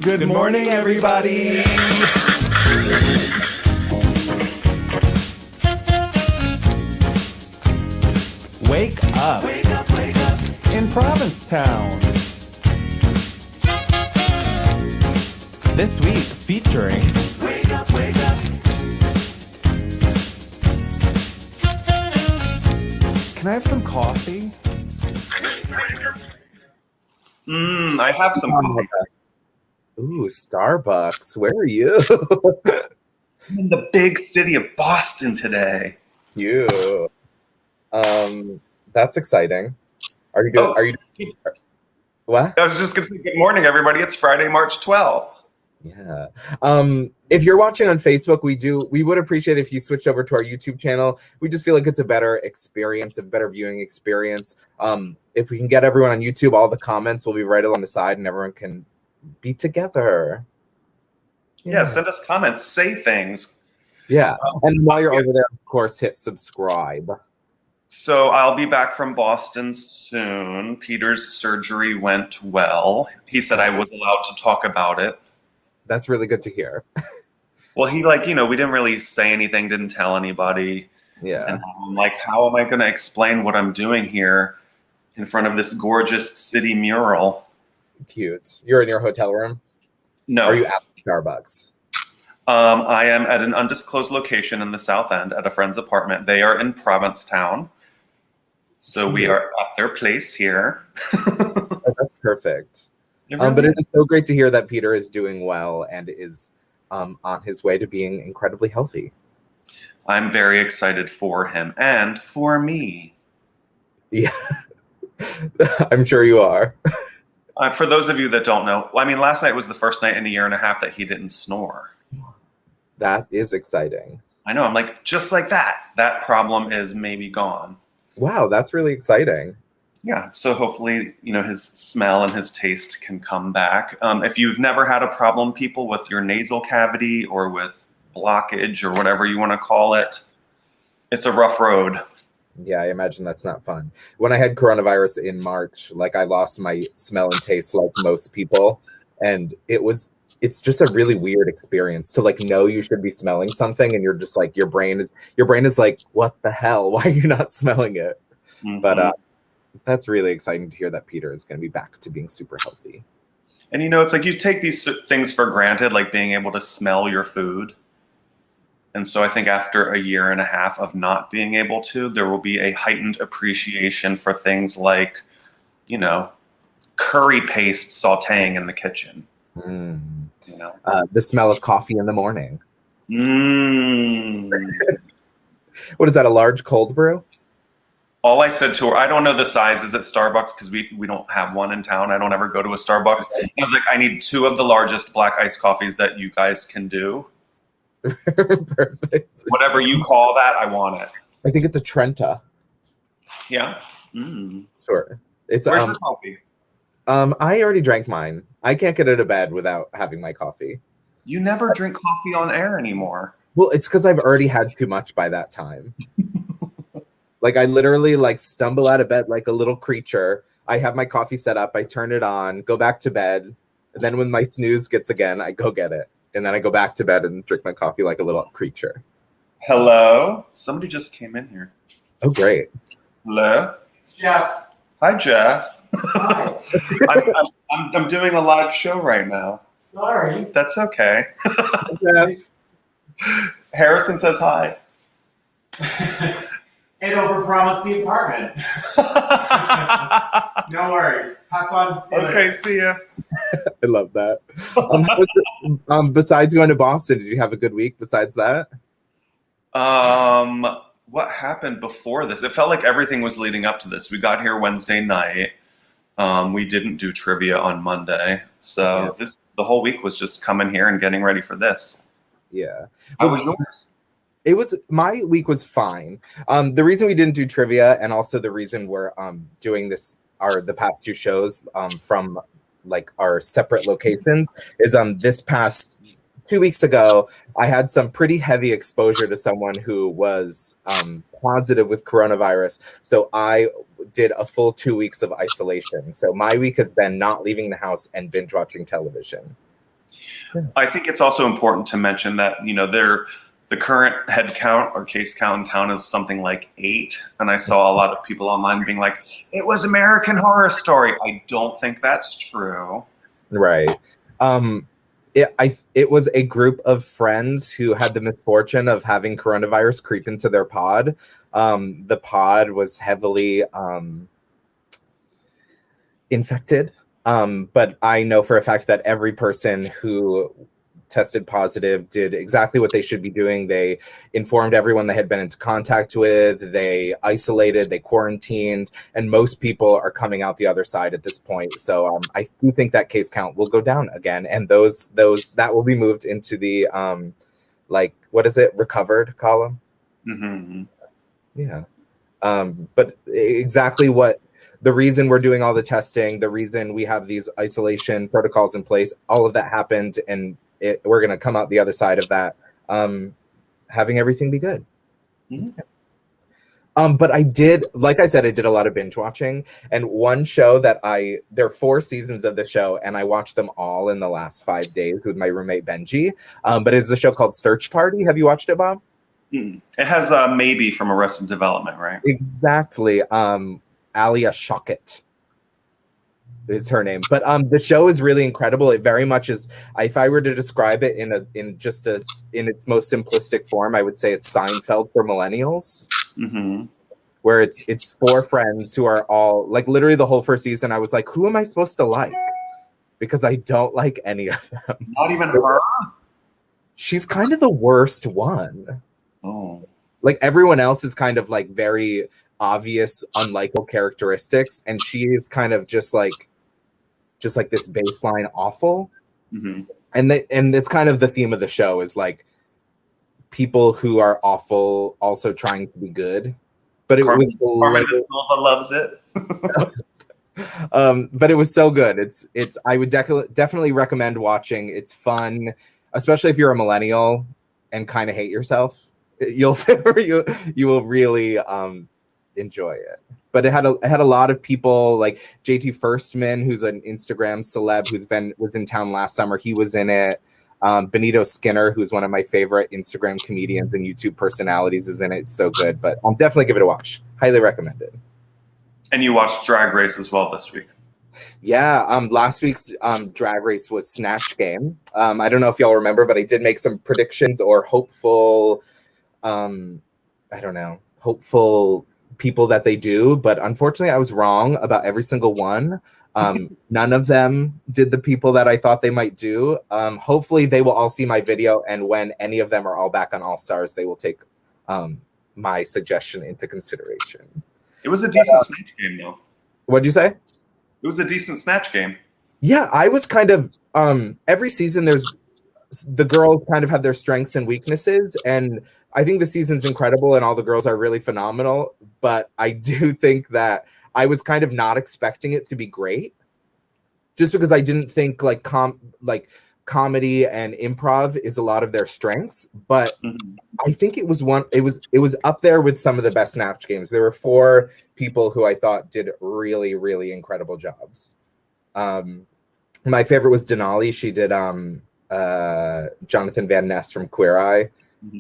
Good morning, everybody. Wake up. Wake up, wake up. In Provincetown. This week featuring Wake up, wake up. Can I have some coffee? I have some coffee. Ooh, Starbucks. Where are you? I'm in the big city of Boston today. You. That's exciting. Are you doing? What? I was just gonna say good morning, everybody. It's Friday, March 12th. Yeah. If you're watching on Facebook, we would appreciate if you switched over to our YouTube channel. We just feel like it's a better experience, a better viewing experience. If we can get everyone on YouTube, all the comments will be right along the side and everyone can be together. Yeah, send us comments, say things. Yeah. And while you're over there, of course, hit subscribe. So I'll be back from Boston soon. Peter's surgery went well. He said I was allowed to talk about it. That's really good to hear. Well, he we didn't really say anything, didn't tell anybody. Yeah. And I'm like, how am I going to explain what I'm doing here in front of this gorgeous city mural? Cute. You're in your hotel room? No. Are you at Starbucks? I am at an undisclosed location in the South End at a friend's apartment. They are in Provincetown. So we are at their place here. Oh, that's perfect. Really but it is so great to hear that Peter is doing well and is on his way to being incredibly healthy. I'm very excited for him and for me. Yeah, I'm sure you are. For those of you that don't know, last night was the first night in a year and a half that he didn't snore. That is exciting. I know. I'm like, just like that. That problem is maybe gone. Wow, that's really exciting. Yeah, so hopefully, his smell and his taste can come back. If you've never had a problem, people, with your nasal cavity or with blockage or whatever you want to call it, it's a rough road. Yeah, I imagine that's not fun. When I had coronavirus in March, I lost my smell and taste like most people. And it's just a really weird experience to know you should be smelling something and you're just your brain is like, what the hell? Why are you not smelling it? Mm-hmm. But that's really exciting to hear that Peter is going to be back to being super healthy. And it's like you take these things for granted, like being able to smell your food. And so I think after a year and a half of not being able to, there will be a heightened appreciation for things like, curry paste sauteing in the kitchen. Mm. The smell of coffee in the morning. What is that, a large cold brew? All I said to her, I don't know the sizes at Starbucks because we don't have one in town. I don't ever go to a Starbucks. I was like, I need 2 of the largest black iced coffees that you guys can do. Perfect. Whatever you call that, I want it. I think it's a Trenta. Yeah. Sure. Where's your coffee? I already drank mine. I can't get out of bed without having my coffee. You never drink coffee on air anymore. Well, it's because I've already had too much by that time. I literally stumble out of bed like a little creature. I have my coffee set up. I turn it on, go back to bed. And then when my snooze gets again, I go get it. And then I go back to bed and drink my coffee like a little creature. Hello? Somebody just came in here. Oh, great. Hello? It's Jeff. Hi, Jeff. Hi. I'm doing a live show right now. Sorry. That's okay. Jeff. Harrison says hi. And overpromised the apartment. No worries. Have fun. Okay, see ya. I love that. Besides going to Boston, did you have a good week besides that? What happened before this? It felt like everything was leading up to this. We got here Wednesday night. We didn't do trivia on Monday. So the whole week was just coming here and getting ready for this. Yeah. How was yours? My week was fine. The reason we didn't do trivia and also the reason we're doing this the past 2 shows from our separate locations is this past 2 weeks ago, I had some pretty heavy exposure to someone who was positive with coronavirus. So I did a full 2 weeks of isolation. So my week has been not leaving the house and binge watching television. I think it's also important to mention that, the current head count or case count in town is something like 8. And I saw a lot of people online being like, it was American Horror Story. I don't think that's true. Right. It was a group of friends who had the misfortune of having coronavirus creep into their pod. The pod was heavily infected. But I know for a fact that every person who tested positive did exactly what they should be doing. They informed everyone they had been into contact with, they isolated, they quarantined, and most people are coming out the other side at this point. So I do think that case count will go down again, and those that will be moved into the what is it, recovered column. Mm-hmm. Yeah. But exactly what the reason we're doing all the testing, the reason we have these isolation protocols in place, all of that happened, and we're going to come out the other side of that, having everything be good. Mm-hmm. But I did, like I said, I did a lot of binge watching, and one show that there are 4 seasons of the show, and I watched them all in the last 5 days with my roommate Benji. But it's a show called Search Party. Have you watched it, Bob? It has Maybe from Arrested Development, right? Exactly. Alia Shawkat is her name, but the show is really incredible. It very much is, if I were to describe it in its most simplistic form, I would say it's Seinfeld for millennials. Mm-hmm. Where it's 4 friends who are all like, literally the whole first season I was like, who am I supposed to like, because I don't like any of them. Not even her? She's kind of the worst one. Oh, like everyone else is kind of like very obvious unlikable characteristics, and she is kind of just like this baseline awful. mm-hmm. And it's kind of the theme of the show is like people who are awful also trying to be good. But it was Carmen Silva loves it. But it was so good. It's I would definitely recommend watching. It's fun, especially if you're a millennial and kind of hate yourself. You will really enjoy it. But it had a lot of people, like JT Firstman, who's an Instagram celeb was in town last summer. He was in it. Benito Skinner, who's one of my favorite Instagram comedians and YouTube personalities, is in it. It's so good. But I'll definitely give it a watch. Highly recommend it. And you watched Drag Race as well this week. Yeah, last week's Drag Race was Snatch Game. I don't know if y'all remember, but I did make some predictions or hopeful people that they do, but unfortunately I was wrong about every single one. None of them did the people that I thought they might do. Hopefully they will all see my video, and when any of them are all back on All Stars, they will take my suggestion into consideration. It was a decent Snatch Game, though. What'd you say? It was a decent Snatch Game. Yeah, I was kind of every season the girls kind of have their strengths and weaknesses, and I think the season's incredible and all the girls are really phenomenal, but I do think that I was kind of not expecting it to be great, just because I didn't think like comedy and improv is a lot of their strengths. But I think it was up there with some of the best Snatch Games. There were 4 people who I thought did really, really incredible jobs. My favorite was Denali. She did Jonathan Van Ness from Queer Eye,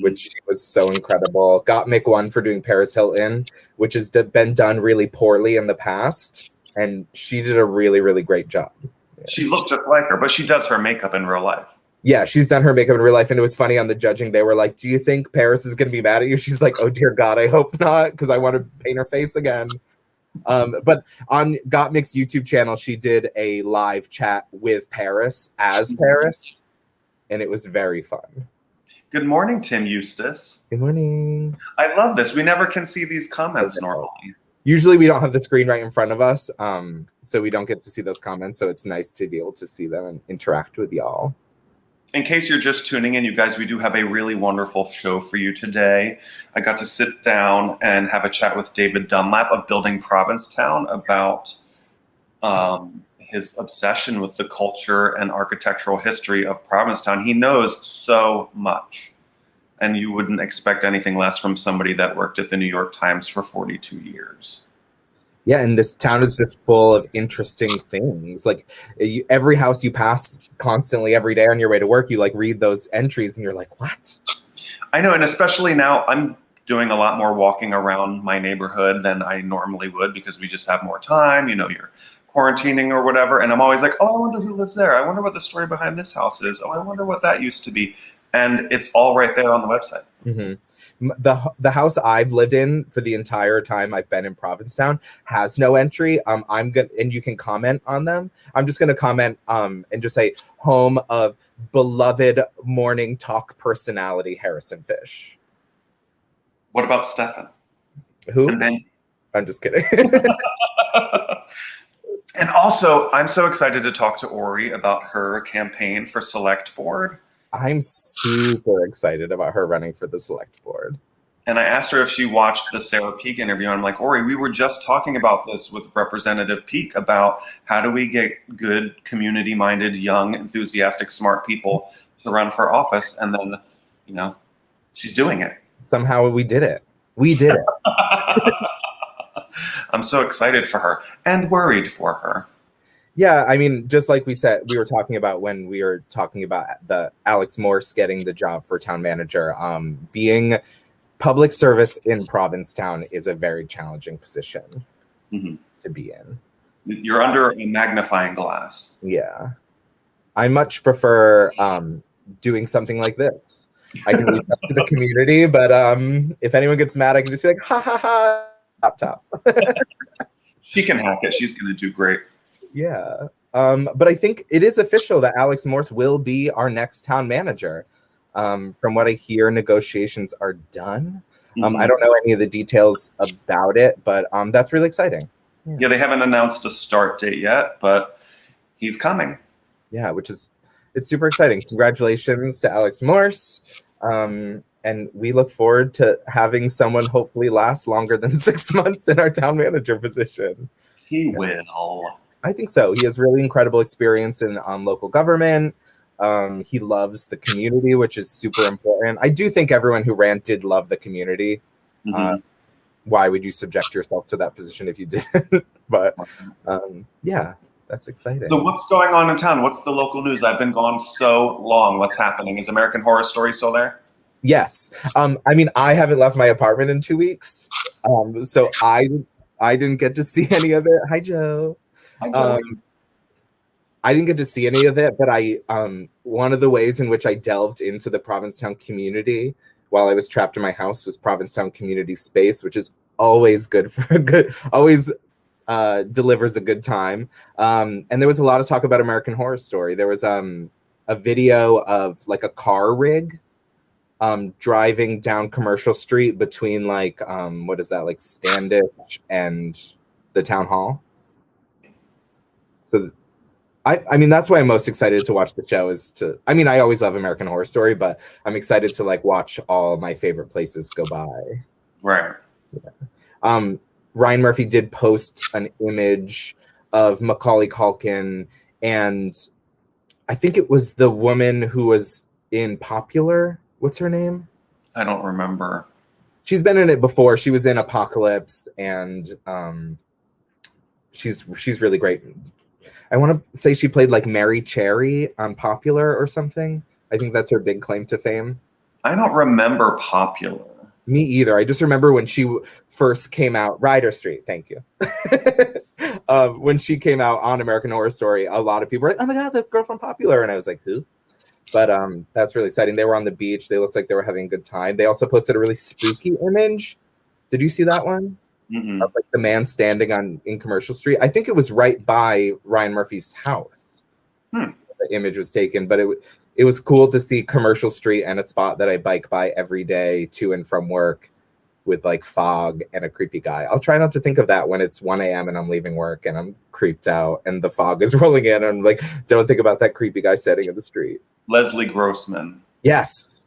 which was so incredible. Gottmik won for doing Paris Hilton, which has been done really poorly in the past, and she did a really, really great job. Yeah. She looked just like her, but she does her makeup in real life. Yeah, she's done her makeup in real life, and it was funny on the judging. They were like, do you think Paris is going to be mad at you? She's like, oh, dear God, I hope not, because I want to paint her face again. But on Gottmik's YouTube channel, she did a live chat with Paris as Paris, and it was very fun. Good morning, Tim Eustace. Good morning. I love this. We never can see these comments normally. Usually we don't have the screen right in front of us, so we don't get to see those comments. So it's nice to be able to see them and interact with y'all. In case you're just tuning in, you guys, we do have a really wonderful show for you today. I got to sit down and have a chat with David Dunlap of Building Provincetown about his obsession with the culture and architectural history of Provincetown. He knows so much, and you wouldn't expect anything less from somebody that worked at the New York Times for 42 years. Yeah, and this town is just full of interesting things. Like every house you pass constantly every day on your way to work, you like read those entries and you're like, what? I know, and especially now I'm doing a lot more walking around my neighborhood than I normally would because we just have more time. You're quarantining or whatever, and I'm always like, oh, I wonder who lives there. I wonder what the story behind this house is. Oh, I wonder what that used to be. And it's all right there on the website. Mm-hmm. The house I've lived in for the entire time I've been in Provincetown has no entry. I'm good, and you can comment on them. I'm just gonna comment and just say home of beloved morning talk personality Harrison Fish. What about Stefan? Who? And then, I'm just kidding. and also, I'm so excited to talk to Ori about her campaign for select board. I'm super excited about her running for the select board. And I asked her if she watched the Sarah Peak interview. And I'm like, Ori, we were just talking about this with Representative Peak about how do we get good, community-minded, young, enthusiastic, smart people to run for office. And then, she's doing it. Somehow we did it. We did it. I'm so excited for her and worried for her. Yeah, I mean, just like we were talking about when we were talking about the Alex Morse getting the job for town manager, being public service in Provincetown is a very challenging position to be in. You're under a magnifying glass. Yeah. I much prefer doing something like this. I can reach out to the community, but if anyone gets mad, I can just be like, ha ha ha, top. She can hack it. She's going to do great. Yeah. But I think it is official that Alex Morse will be our next town manager. From what I hear, negotiations are done. I don't know any of the details about it, but that's really exciting. Yeah, they haven't announced a start date yet, but he's coming. Yeah, it's super exciting. Congratulations to Alex Morse. And we look forward to having someone hopefully last longer than 6 months in our town manager position. He will. I think so. He has really incredible experience in local government. He loves the community, which is super important. I do think everyone who ran did love the community. Why would you subject yourself to that position if you didn't? But yeah, that's exciting. So what's going on in town? What's the local news? I've been gone so long. What's happening? Is American Horror Story still there? Yes. I mean, I haven't left my apartment in 2 weeks. So I didn't get to see any of it. Hi, Joe. Hi, Joe. I didn't get to see any of it, but one of the ways in which I delved into the Provincetown community while I was trapped in my house was Provincetown Community Space, which is always good for always delivers a good time. And there was a lot of talk about American Horror Story. There was a video of like a car rig driving down Commercial Street between like what is that, like Standish and the town hall. So I mean, that's why I'm most excited to watch the show I always love American Horror Story, but I'm excited to like watch all my favorite places go by. Right. Yeah. Ryan Murphy did post an image of Macaulay Culkin, and I think it was the woman who was in Popular. What's her name? I don't remember. She's been in it before. She was in Apocalypse, and she's really great. I want to say she played like Mary Cherry on Popular or something. I think that's her big claim to fame. I don't remember Popular. Me either. I just remember when she first came out, Ryder Street, thank you. When she came out on American Horror Story, a lot of people were like, oh my God, the girl from Popular. And I was like, who? But that's really exciting. They were on the beach. They looked like they were having a good time. They also posted a really spooky image. Did you see that one? Of like the man standing in Commercial Street. I think it was right by Ryan Murphy's house. The image was taken, but it was cool to see Commercial Street and a spot that I bike by every day to and from work with like fog and a creepy guy. I'll try not to think of that when it's 1 a.m. and I'm leaving work and I'm creeped out and the fog is rolling in. And I'm like, don't think about that creepy guy sitting in the street. Leslie Grossman. Yes.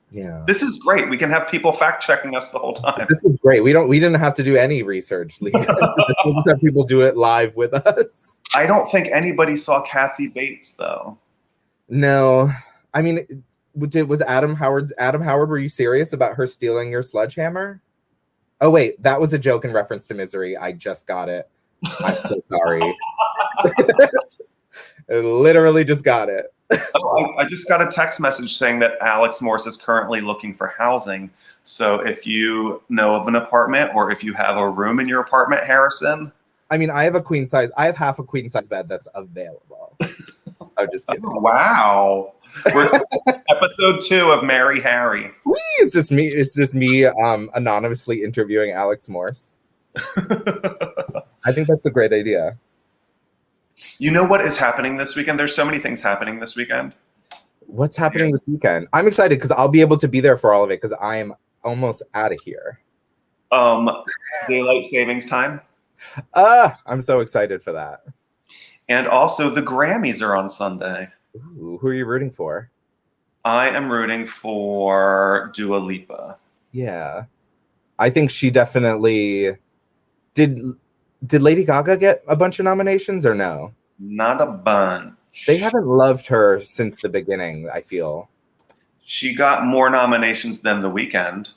Yeah. This is great. We can have people fact checking us the whole time. This is great. We didn't have to do any research. We'll just have people do it live with us. I don't think anybody saw Kathy Bates though. No. I mean, was Adam Howard, were you serious about her stealing your sledgehammer? Oh wait, that was a joke in reference to Misery. I just got it. I'm so sorry. I literally just got it. Oh, I just got a text message saying that Alex Morse is currently looking for housing. So if you know of an apartment or if you have a room in your apartment, Harrison. I mean, I have half a queen size bed that's available. I'm just kidding. Oh, wow. We're episode 2 of Marry Harry. Whee! It's just me anonymously interviewing Alex Morse. I think that's a great idea. You know what is happening this weekend? There's so many things happening this weekend. What's happening this weekend? I'm excited because I'll be able to be there for all of it because I am almost out of here. Daylight savings time. I'm so excited for that. And also the Grammys are on Sunday. Ooh, who are you rooting for? I am rooting for Dua Lipa. Yeah. I think she definitely did Lady Gaga get a bunch of nominations or no? Not a bunch. They haven't loved her since the beginning, I feel. She got more nominations than The Weeknd.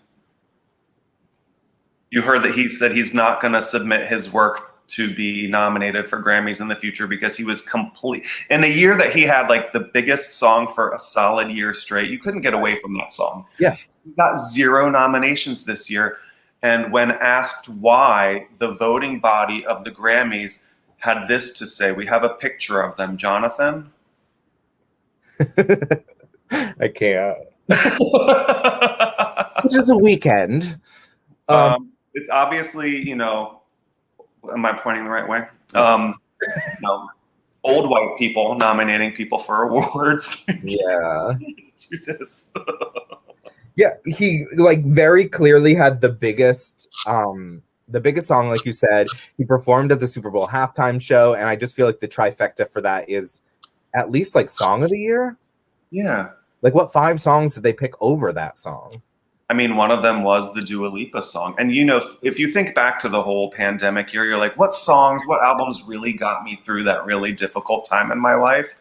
You heard that he said he's not going to submit his work to be nominated for Grammys in the future because he was complete in a year that he had like the biggest song for a solid year straight. You couldn't get away from that song. Yeah. He got 0 nominations this year. And when asked why, the voting body of the Grammys had this to say. We have a picture of them. Jonathan? I can't. Which is a weekend. It's obviously, am I pointing the right way? No, old white people nominating people for awards. Yeah. Do this. Yeah, he like very clearly had the biggest song, like you said. He performed at the Super Bowl halftime show, and I just feel like the trifecta for that is at least like Song of the Year. Yeah. Like what 5 songs did they pick over that song? I mean, one of them was the Dua Lipa song. And, if you think back to the whole pandemic year, you're like, what albums really got me through that really difficult time in my life?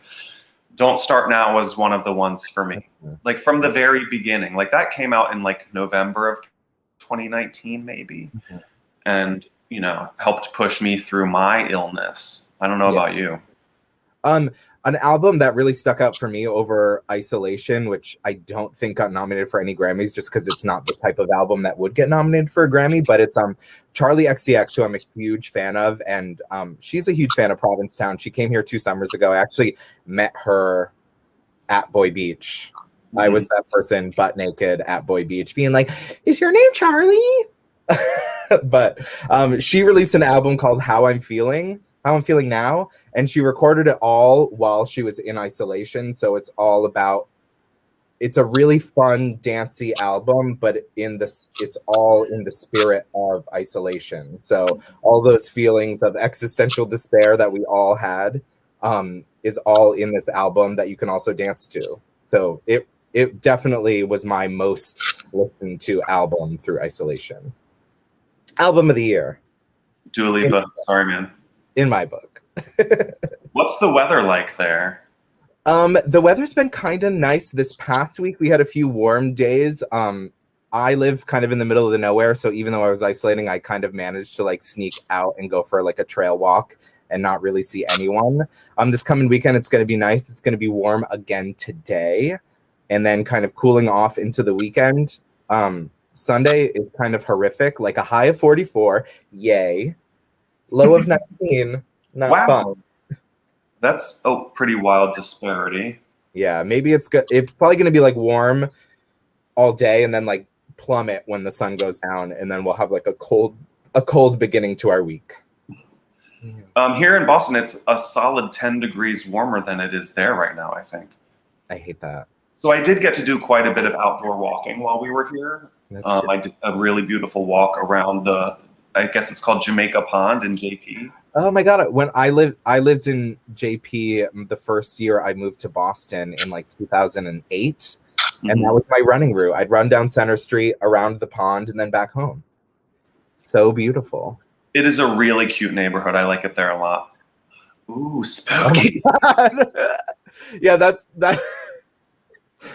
Don't Start Now was one of the ones for me. Like from the very beginning, like that came out in like November of 2019, maybe. Mm-hmm. And, helped push me through my illness. I don't know about you. An album that really stuck out for me over Isolation, which I don't think got nominated for any Grammys just because it's not the type of album that would get nominated for a Grammy, but it's Charlie XCX, who I'm a huge fan of, and she's a huge fan of Provincetown. She came here 2 summers ago. I actually met her at Boy Beach. Mm-hmm. I was that person butt naked at Boy Beach being like, is your name Charlie? But she released an album called How I'm Feeling Now, and she recorded it all while she was in isolation. So it's a really fun, dancey album, but it's all in the spirit of isolation. So all those feelings of existential despair that we all had is all in this album that you can also dance to. So it definitely was my most listened to album through isolation. Album of the year. Dua Lipa. Sorry, man. In my book. What's the weather like there? The weather's been kind of nice this past week. We had a few warm days. I live kind of in the middle of the nowhere, so even though I was isolating, I kind of managed to like sneak out and go for like a trail walk and not really see anyone. This coming weekend, it's going to be nice. It's going to be warm again today, and then kind of cooling off into the weekend. Sunday is kind of horrific, like a high of 44. Yay. Low of 19. Not fun. That's a pretty wild disparity. Yeah, maybe it's good. It's probably going to be like warm all day and then like plummet when the sun goes down, and then we'll have like a cold beginning to our week. Here in Boston, it's a solid 10 degrees warmer than it is there right now, I think. I hate that. So I did get to do quite a bit of outdoor walking while we were here. I did a really beautiful walk around I guess it's called Jamaica Pond in JP. Oh my God. When I lived in JP the first year I moved to Boston in like 2008. Mm-hmm. And that was my running route. I'd run down Center Street, around the pond, and then back home. So beautiful. It is a really cute neighborhood. I like it there a lot. Ooh, spooky. Yeah, that's that.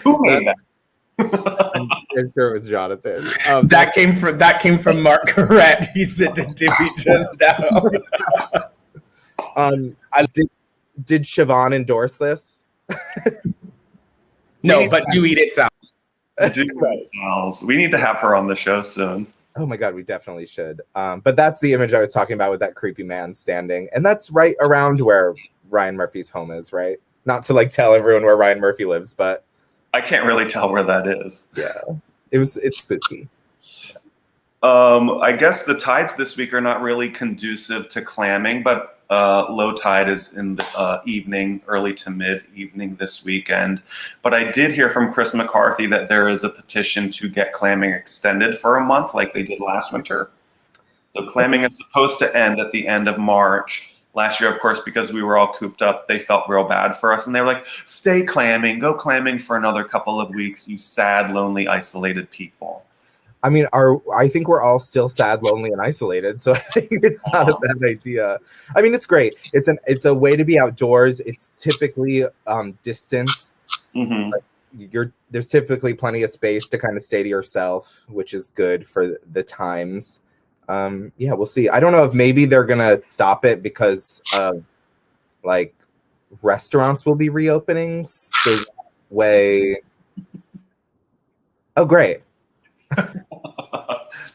Who made that? pretty sure it was Jonathan. That came from Mark Correct. He said to Dewey just now. Did Siobhan endorse this? No, but do eat it sound. We need to have her on the show soon. Oh my God, we definitely should. But that's the image I was talking about with that creepy man standing. And that's right around where Ryan Murphy's home is, right? Not to like tell everyone where Ryan Murphy lives, but I can't really tell where that is. yeah, it's spooky. I guess the tides this week are not really conducive to clamming, but low tide is in the evening, early to mid-evening this weekend. But I did hear from Chris McCarthy that there is a petition to get clamming extended for a month like they did last winter. So clamming is supposed to end at the end of March. Last year, of course, because we were all cooped up, they felt real bad for us. And they were like, stay clamming, go clamming for another couple of weeks, you sad, lonely, isolated people. I mean, I think we're all still sad, lonely, and isolated. So I think it's not a bad idea. I mean, it's great. It's a way to be outdoors. It's typically distance. Mm-hmm. There's typically plenty of space to kind of stay to yourself, which is good for the times. Yeah, we'll see. I don't know if maybe they're gonna stop it because like restaurants will be reopening. So that way. Oh, great.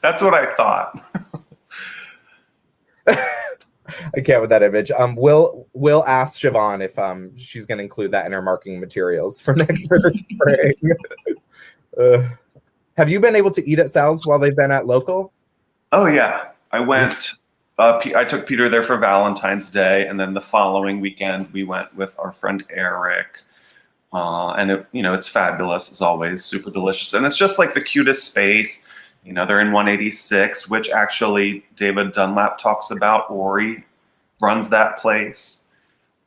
That's what I thought. I can't with that image. We'll ask Siobhan if she's going to include that in her marketing materials for the spring. Have you been able to eat at Sal's while they've been at local? Oh yeah, I went. I took Peter there for Valentine's Day, and then the following weekend we went with our friend Eric. And it's fabulous as always, super delicious, and it's just like the cutest space. They're in 186, which actually David Dunlap talks about. Ori runs that place.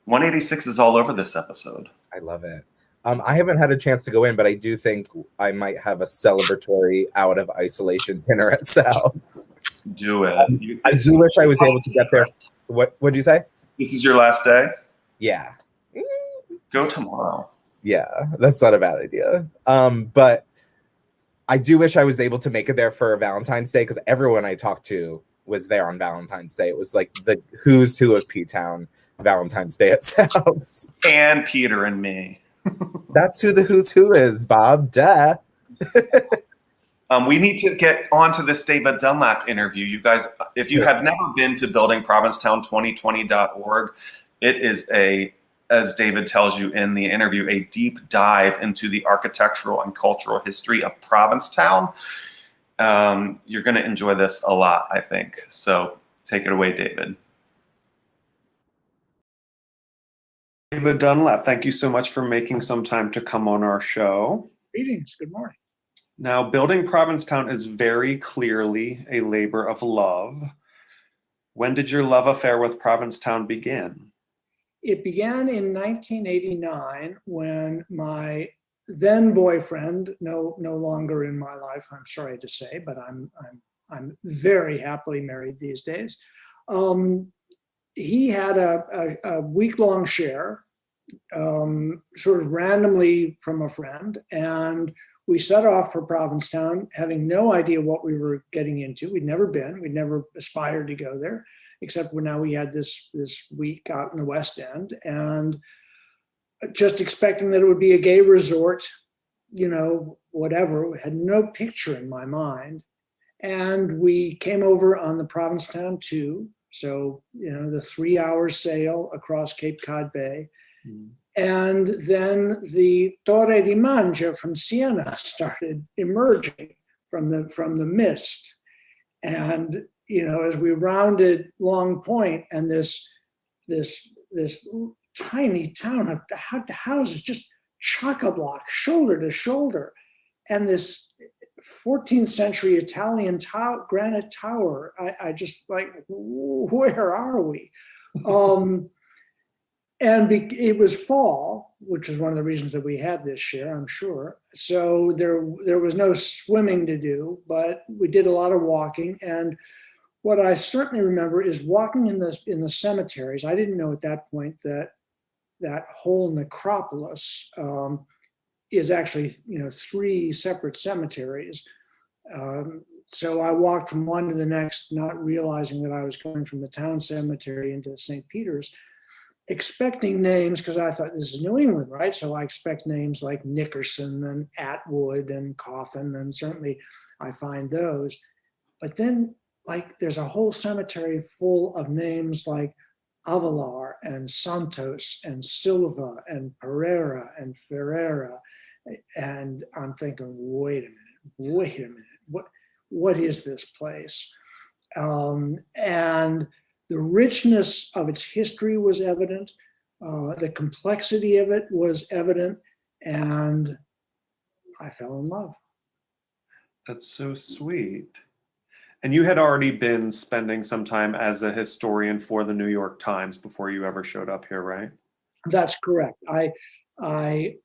186 is all over this episode. I love it. I haven't had a chance to go in, but I do think I might have a celebratory out of isolation dinner at Sal's. Do it. I do wish I was able to get there. What'd you say? This is your last day? Yeah. Go tomorrow. Yeah, that's not a bad idea. But I do wish I was able to make it there for Valentine's Day because everyone I talked to was there on Valentine's Day. It was like the who's who of P-Town Valentine's Day at Sal's. And Peter and me. That's who the who's who is, Bob. Duh. We need to get onto this David Dunlap interview. You guys, if you have never been to buildingprovincetown2020.org, it is as David tells you in the interview, a deep dive into the architectural and cultural history of Provincetown. You're going to enjoy this a lot, I think. So take it away, David. David Dunlap, thank you so much for making some time to come on our show. Greetings. Good morning. Now, building Provincetown is very clearly a labor of love. When did your love affair with Provincetown begin? It began in 1989 when my then boyfriend, no longer in my life, I'm sorry to say, but I'm very happily married these days. He had a week-long share, sort of randomly from a friend, and we set off for Provincetown, having no idea what we were getting into. We'd never been, we'd never aspired to go there, except when now we had this week out in the West End, and just expecting that it would be a gay resort, whatever. We had no picture in my mind. And we came over on the Provincetown 2, so, the 3-hour sail across Cape Cod Bay. Mm. And then the Torre di Mangia from Siena started emerging from the mist. And as we rounded Long Point, and this tiny town of houses just chock-a-block, shoulder to shoulder, and this 14th century Italian granite tower. I just like, where are we? And it was fall, which is one of the reasons that we had this share, I'm sure. So there was no swimming to do, but we did a lot of walking. And what I certainly remember is walking in the cemeteries. I didn't know at that point that whole necropolis is actually, 3 separate cemeteries. So I walked from one to the next, not realizing that I was going from the town cemetery into St. Peter's, expecting names, because I thought this is New England, right? So I expect names like Nickerson and Atwood and Coffin, and certainly I find those. But then, like, there's a whole cemetery full of names like Avalar and Santos and Silva and Pereira and Ferreira. And I'm thinking, wait a minute, what is this place? And the richness of its history was evident. The complexity of it was evident, and I fell in love. That's so sweet. And you had already been spending some time as a historian for the New York Times before you ever showed up here, right? That's correct. I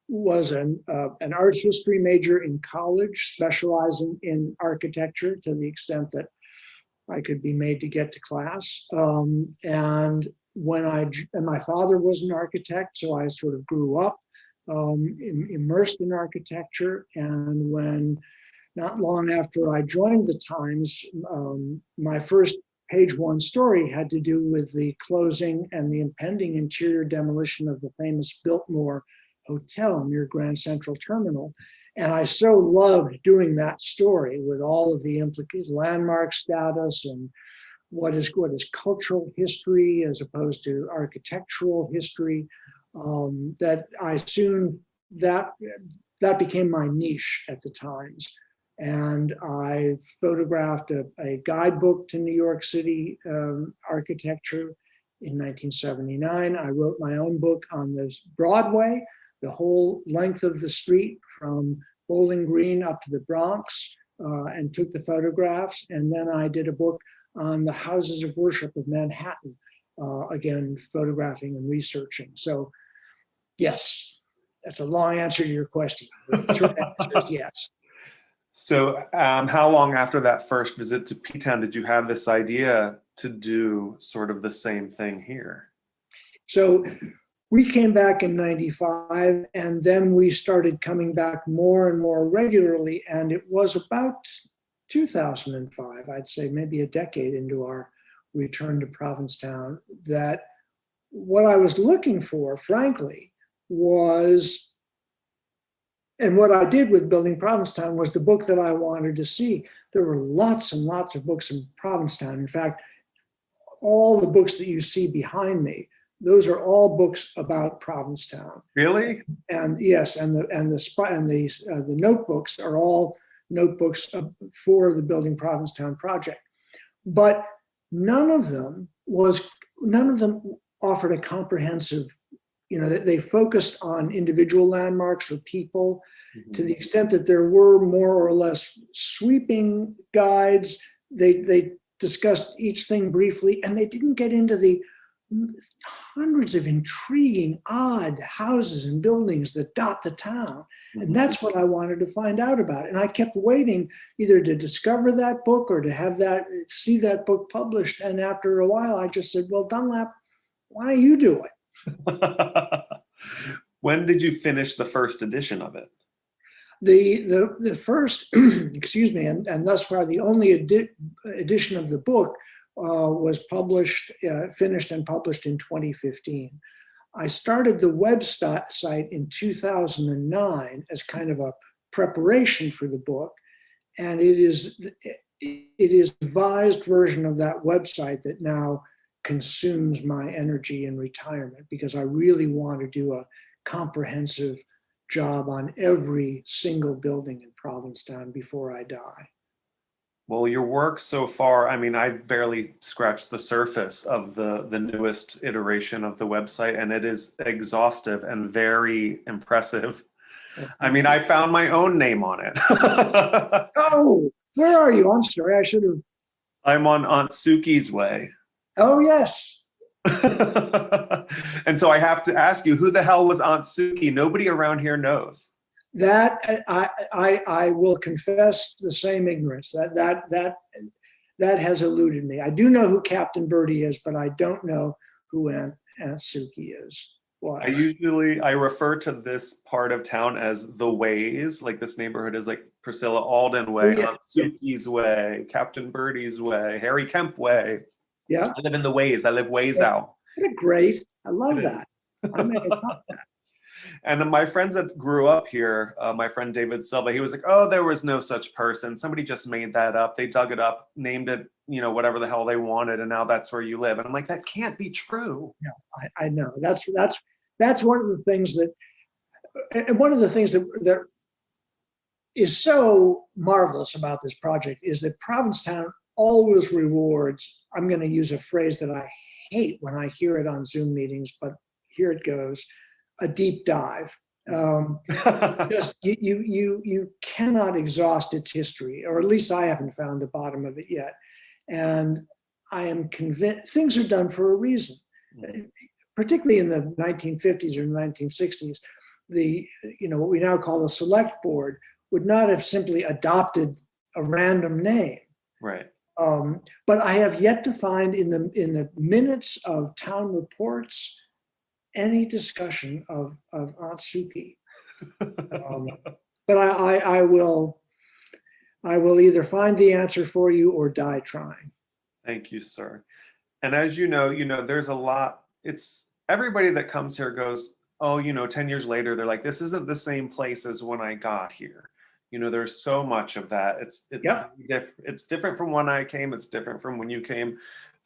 was an art history major in college, specializing in architecture to the extent that I could be made to get to class. And my father was an architect, so I sort of grew up immersed in architecture. And when, not long after I joined the Times, my first page 1 story had to do with the closing and the impending interior demolition of the famous Biltmore Hotel near Grand Central Terminal. And I so loved doing that story with all of the implicated landmark status and what is cultural history as opposed to architectural history, that I soon, that became my niche at the Times. And I photographed a guidebook to New York City architecture in 1979. I wrote my own book on this Broadway, the whole length of the street from Bowling Green up to the Bronx, and took the photographs. And then I did a book on the houses of worship of Manhattan, again, photographing and researching. So yes, that's a long answer to your question. The short answer is yes. So how long after that first visit to P-Town did you have this idea to do sort of the same thing here? So we came back in 95, and then we started coming back more and more regularly. And it was about 2005, I'd say maybe a decade into our return to Provincetown, that what I was looking for, frankly, was, and what I did with Building Provincetown was the book that I wanted to see. There were lots and lots of books in Provincetown. In fact, all the books that you see behind me, those are all books about Provincetown. Really? And yes, and the notebooks are all notebooks for the Building Provincetown project. But none of them offered a comprehensive, they focused on individual landmarks or people, to the extent that there were more or less sweeping guides. They discussed each thing briefly, and they didn't get into the hundreds of intriguing, odd houses and buildings that dot the town. And that's what I wanted to find out about. And I kept waiting either to discover that book or to see that book published. And after a while, I just said, well, Dunlap, why don't you do it? When did you finish the first edition of it? The first, excuse me, and thus far the only edition of the book was finished and published in 2015. I started the website in 2009 as kind of a preparation for the book, and it is the revised version of that website that now consumes my energy in retirement, because I really want to do a comprehensive job on every single building in Provincetown before I die. Well, your work so far, I mean, I've barely scratched the surface of the newest iteration of the website, and it is exhaustive and very impressive. I mean, I found my own name on it. Oh, where are you? I'm sorry, I should have. I'm on Aunt Suki's Way. Oh, yes. And so I have to ask you, who the hell was Aunt Suki? Nobody around here knows. That I will confess the same ignorance. That has eluded me. I do know who Captain Birdie is, but I don't know who Aunt Suki is. was. I refer to this part of town as the Ways. Like this neighborhood is like Priscilla Alden Way, Oh, yeah. Aunt Suki's Way, Captain Birdie's Way, Harry Kemp Way. Yeah. I live in the Ways. I live ways out. What a great. I love It that. I mean, I love that. And my friends that grew up here, my friend David Silva, he was like, "Oh, there was no such person. Somebody just made that up. They dug it up, named it, whatever the hell they wanted, and now that's where you live." And I'm like, that can't be true. No, I know. That's one of the things that, and one of the things that is so marvelous about this project is that Provincetown always rewards. I'm going to use a phrase that I hate when I hear it on Zoom meetings, but here it goes: a deep dive. Just you cannot exhaust its history, or at least I haven't found the bottom of it yet. And I am convinced things are done for a reason. Particularly in the 1950s or 1960s, what we now call the select board would not have simply adopted a random name. Right. But I have yet to find in the minutes of town reports any discussion of Aunt Suki. But I will either find the answer for you or die trying. Thank you, sir. And as you know, there's a lot. It's everybody that comes here goes, oh, 10 years later, they're like, this isn't the same place as when I got here. There's so much of that. It's different from when I came. It's different from when you came.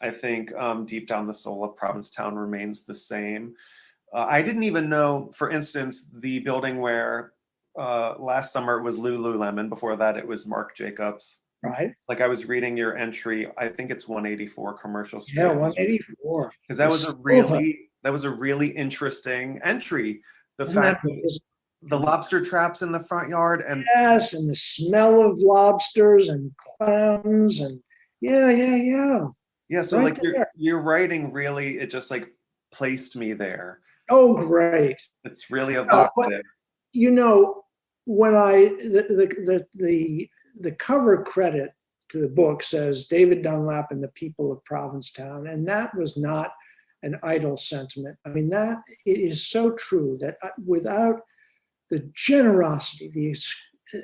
I think deep down the soul of Provincetown remains the same. I didn't even know, for instance, the building where last summer it was Lululemon. Before that, it was Marc Jacobs. Right. Like I was reading your entry. I think it's 184 Commercial Street. Yeah, 184. Because that was a really interesting entry. The fact that the lobster traps in the front yard and yes, and the smell of lobsters and clams and yeah. Yeah, so right like your writing really, it just like placed me there. Oh, great. It's really evocative. When the cover credit to the book says David Dunlap and the people of Provincetown, and that was not an idle sentiment. I mean, that it is so true that without the generosity,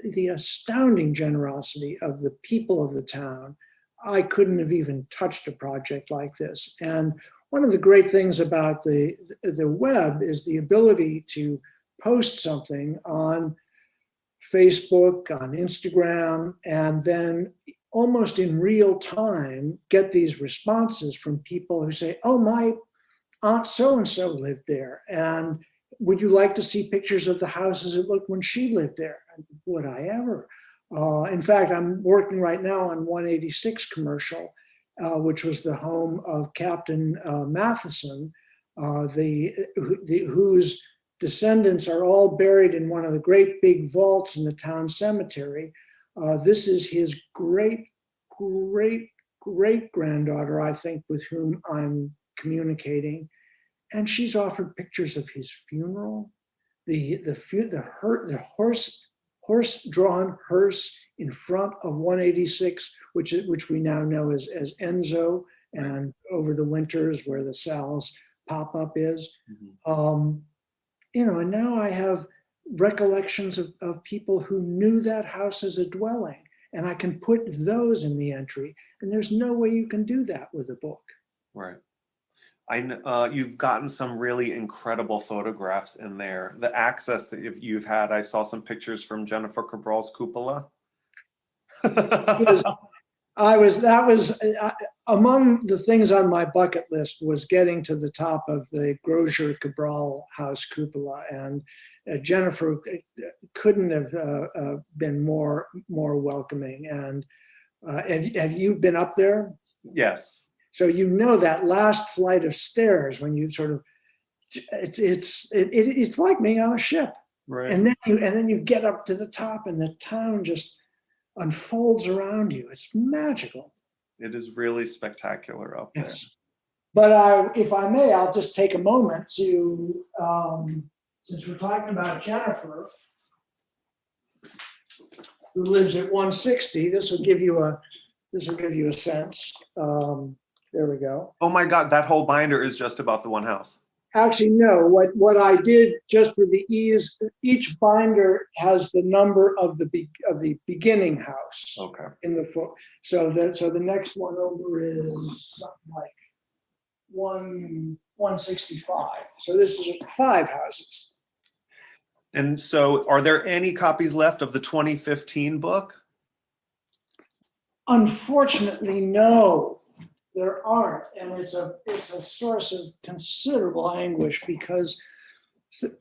the astounding generosity of the people of the town, I couldn't have even touched a project like this. And one of the great things about the web is the ability to post something on Facebook, on Instagram, and then almost in real time get these responses from people who say, oh, my aunt so-and-so lived there. And would you like to see pictures of the house as it looked when she lived there? Would I ever? In fact, I'm working right now on 186 Commercial, which was the home of Captain Matheson, whose descendants are all buried in one of the great big vaults in the town cemetery. This is his great granddaughter, I think, with whom I'm communicating. And she's offered pictures of his funeral, the horse-drawn hearse in front of 186, which we now know as Enzo, and over the winters where the Sal's pop-up is. Mm-hmm. And now I have recollections of people who knew that house as a dwelling, and I can put those in the entry. And there's no way you can do that with a book. Right. You've gotten some really incredible photographs in there. The access that you've had, I saw some pictures from Jennifer Cabral's cupola. Among the things on my bucket list was getting to the top of the Grosier Cabral house cupola, and Jennifer couldn't have been more welcoming. And have you been up there? Yes. So that last flight of stairs, when you sort of, it's like being on a ship, right? And then you get up to the top, and the town just unfolds around you. It's magical. It is really spectacular up there. But if I may, I'll just take a moment to, since we're talking about Jennifer, who lives at 160. This will give you a sense. There we go. Oh my God, that whole binder is just about the one house. Actually, no. What I did, just for the ease, each binder has the number of the beginning house Okay. in the foot. So the next one over is something like 165. So this is 5 houses. And so are there any copies left of the 2015 book? Unfortunately, no, there aren't, and it's a source of considerable anguish because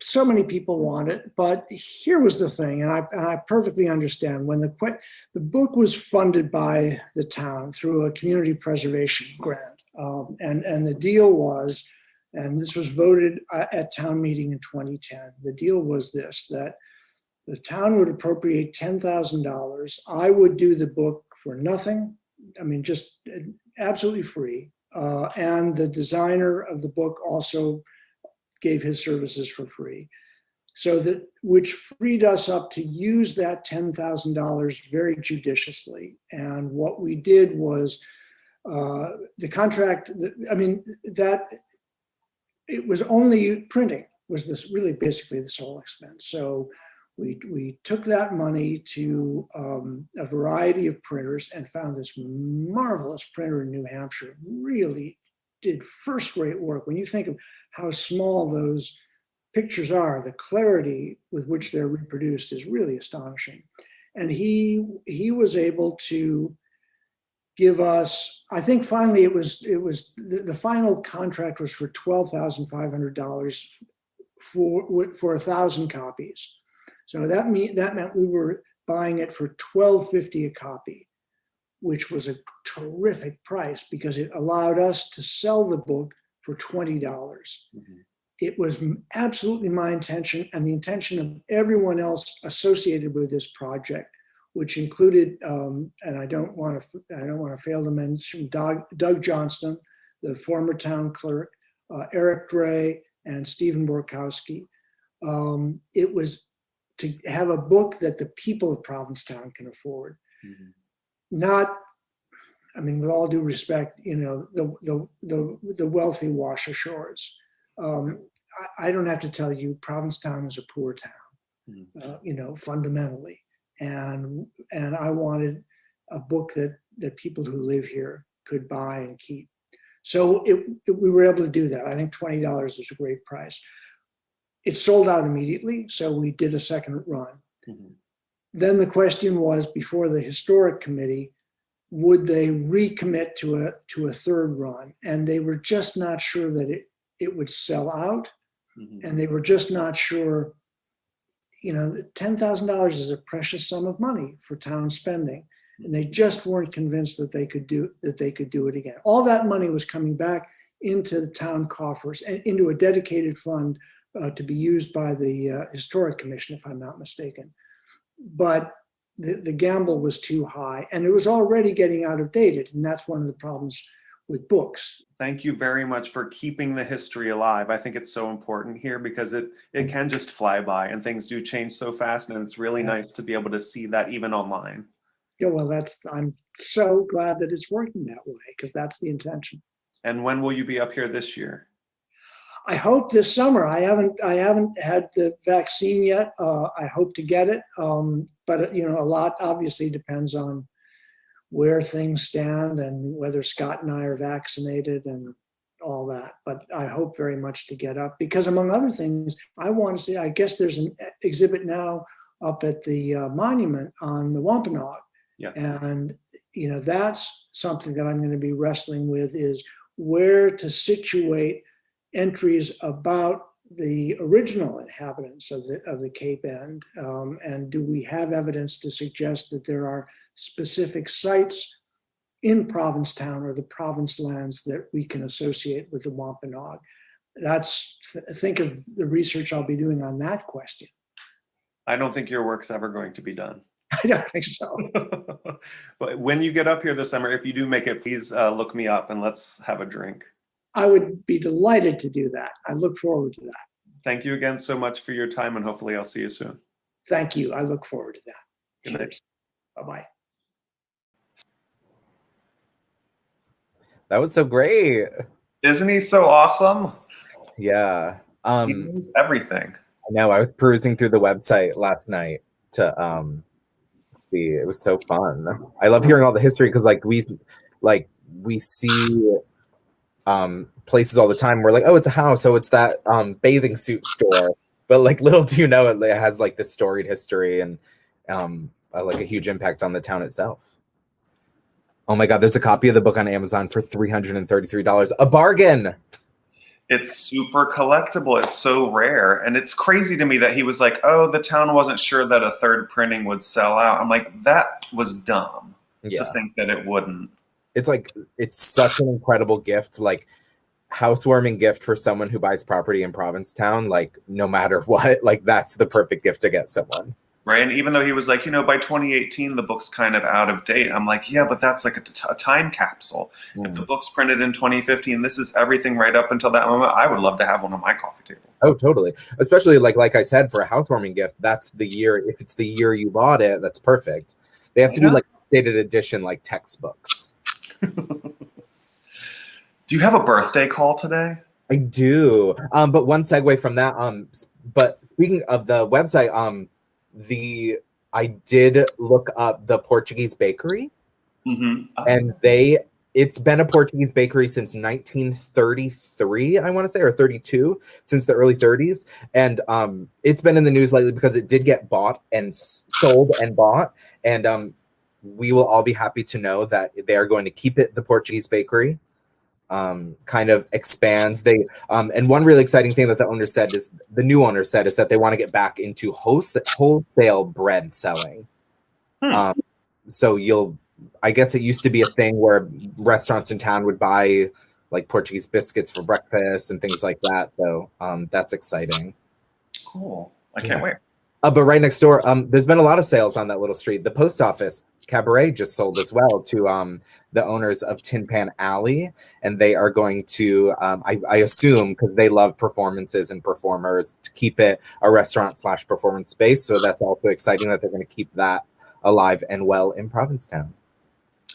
so many people want it. But here was the thing, and I perfectly understand when the book was funded by the town through a community preservation grant, and the deal was, and this was voted at town meeting in 2010. The deal was this: that the town would appropriate $10,000. I would do the book for nothing. I mean, just absolutely free. And the designer of the book also gave his services for free. So that, which freed us up to use that $10,000 very judiciously. And what we did was the contract, that it was only printing was this really basically the sole expense. So we took that money to a variety of printers and found this marvelous printer in New Hampshire. Really did first-rate work. When you think of how small those pictures are, the clarity with which they're reproduced is really astonishing. And he was able to give us, I think finally it was the final contract was for $12,500 for 1,000 copies. So that meant we were buying it for $12.50 a copy, which was a terrific price because it allowed us to sell the book for $20. Mm-hmm. It was absolutely my intention and the intention of everyone else associated with this project, which included, and I don't want to fail to mention Doug Johnston, the former town clerk, Eric Gray, and Stephen Borkowski. It was to have a book that the people of Provincetown can afford. Mm-hmm. Not, I mean, with all due respect, the wealthy wash ashores. I don't have to tell you, Provincetown is a poor town, fundamentally. And I wanted a book that people who live here could buy and keep. So we were able to do that. I think $20 was a great price. It sold out immediately, so we did a second run. Mm-hmm. Then the question was, before the historic committee, would they recommit to a third run? And they were just not sure that it would sell out. Mm-hmm. And they were just not sure, $10,000 is a precious sum of money for town spending. And they just weren't convinced that they could do it again. All that money was coming back into the town coffers and into a dedicated fund to be used by the Historic Commission, if I'm not mistaken. But the gamble was too high and it was already getting out of date. And that's one of the problems with books. Thank you very much for keeping the history alive. I think it's so important here because it can just fly by and things do change so fast. And it's really nice to be able to see that even online. Yeah, well, I'm so glad that it's working that way because that's the intention. And when will you be up here this year? I hope this summer. I haven't had the vaccine yet. I hope to get it, but a lot obviously depends on where things stand and whether Scott and I are vaccinated and all that. But I hope very much to get up because, among other things, I want to see. I guess there's an exhibit now up at the monument on the Wampanoag, and that's something that I'm going to be wrestling with: is where to situate entries about the original inhabitants of the Cape End, and do we have evidence to suggest that there are specific sites in Provincetown or the province lands that we can associate with the Wampanoag? Think of the research I'll be doing on that question. I don't think your work's ever going to be done. I don't think so. But when you get up here this summer, if you do make it, please look me up and let's have a drink. I would be delighted to do that. I look forward to that. Thank you again so much for your time, and hopefully I'll see you soon. Thank you. I look forward to that. Good night. Bye-bye. That was so great. Isn't he so awesome? Yeah. He knows everything. I know. I was perusing through the website last night to see. It was so fun. I love hearing all the history because we see places all the time. We're like, oh, it's a house. Oh, it's that bathing suit store. But like, little do you know, it has like this storied history and like a huge impact on the town itself. Oh my God, there's a copy of the book on Amazon for $333. A bargain. It's super collectible. It's so rare. And it's crazy to me that he was like, oh, the town wasn't sure that a third printing would sell out. I'm like, that was dumb to think that it wouldn't. It's like, it's such an incredible gift, like housewarming gift for someone who buys property in Provincetown. Like, no matter what, like that's the perfect gift to get someone. Right. And even though he was like, by 2018, the book's kind of out of date. I'm like, yeah, but that's like a time capsule. If the book's printed in 2015, this is everything right up until that moment. I would love to have one on my coffee table. Oh, totally. Especially like I said, for a housewarming gift, that's the year. If it's the year you bought it, that's perfect. They have to do like dated edition, like textbooks. Do you have a birthday call today? I do. But one segue from that. But speaking of the website, I did look up the Portuguese bakery, and it's been a Portuguese bakery since 1933, I want to say, or 32, since the early 30s. And it's been in the news lately because it did get bought and sold and bought. And we will all be happy to know that they are going to keep it the Portuguese bakery. Kind of expands. And one really exciting thing that the new owner said is that they want to get back into wholesale bread selling. So I guess it used to be a thing where restaurants in town would buy like Portuguese biscuits for breakfast and things like that. So that's exciting. Cool. I can't wait. But right next door, there's been a lot of sales on that little street. The post office cabaret just sold as well to the owners of Tin Pan Alley, and they are going to, I assume, because they love performances and performers, to keep it a restaurant/performance space. So that's also exciting that they're going to keep that alive and well in Provincetown.